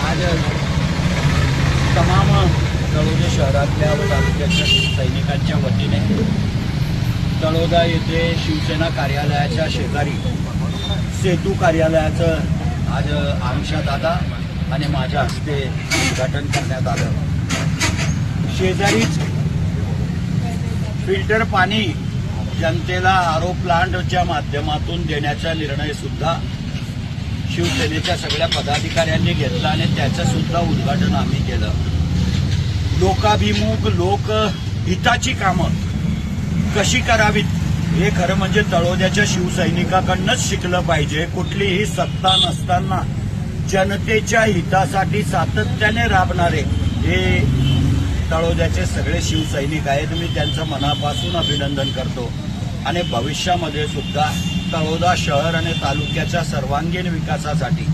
आज तमाम तळोजा शहरातल्या व तालुक्याच्या सैनिकांच्या वतीने तळोजा येथे शिवसेना कार्यालयाच्या शेजारी सेतू कार्यालयाचं आज आमशा दादा आणि माझ्या हस्ते उद्घाटन करण्यात आलं। शेजारीच फिल्टर पाणी जनतेला आरो प्लांटच्या माध्यमातून देण्याचा निर्णय सुद्धा शिवसेनेच्या सगळ्या पदाधिकाऱ्यांनी घेतला आणि त्याचं सुद्धा उद्घाटन आम्ही केलं। लोकाभिमुख लोकहिताची कामं कशी करावीत हे खरं म्हणजे तळोद्याच्या शिवसैनिकाकडनंच शिकलं पाहिजे। कुठलीही सत्ता नसताना जनतेच्या हितासाठी सातत्याने राबणारे हे तळोद्याचे सगळे शिवसैनिक आहेत। मी त्यांचं मनापासून अभिनंदन करतो आणि भविष्यामध्ये सुद्धा तळोजा शहर आणि तालुक्याच्या सर्वांगीण विकासासाठी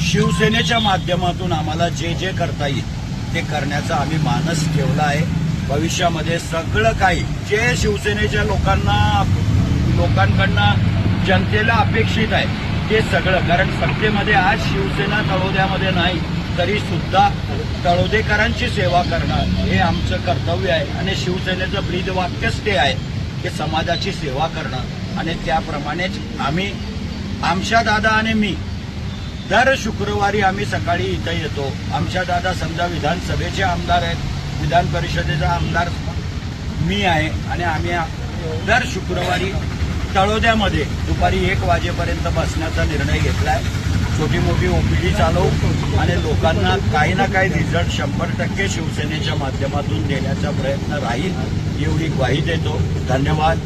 शिवसेनेच्या माध्यमातून आम्हाला जे जे करता येईल ते करण्याचा आम्ही मानस ठेवला आहे। भविष्यामध्ये सगळं काही जे शिवसेनेच्या लोकांकडनं जनतेला अपेक्षित आहे ते सगळं, कारण सत्तेमध्ये आज शिवसेना तळोद्यामध्ये नाही तरी सुद्धा तळोदेकरांची सेवा करणं हे आमचं कर्तव्य आहे आणि शिवसेनेचं ब्रीदवाक्यच ते आहे की समाजाची सेवा करणं। आणि त्याप्रमाणेच आम्ही आमशा दादा आणि मी दर शुक्रवारी आम्ही सकाळी इथं येतो। आमशा दादा समजा विधानसभेचे आमदार आहेत, विधान परिषदेचा आमदार मी आहे आणि आम्ही दर शुक्रवारी तळोद्यामध्ये दुपारी 1 वाजेपर्यंत बसण्याचा निर्णय घेतलाय। छोटी मोठी ओपीडी चालवू आणि लोकांना काही ना काही रिझल्ट 100% शिवसेनेच्या माध्यमातून देण्याचा प्रयत्न राहील एवढी ग्वाही देतो। धन्यवाद।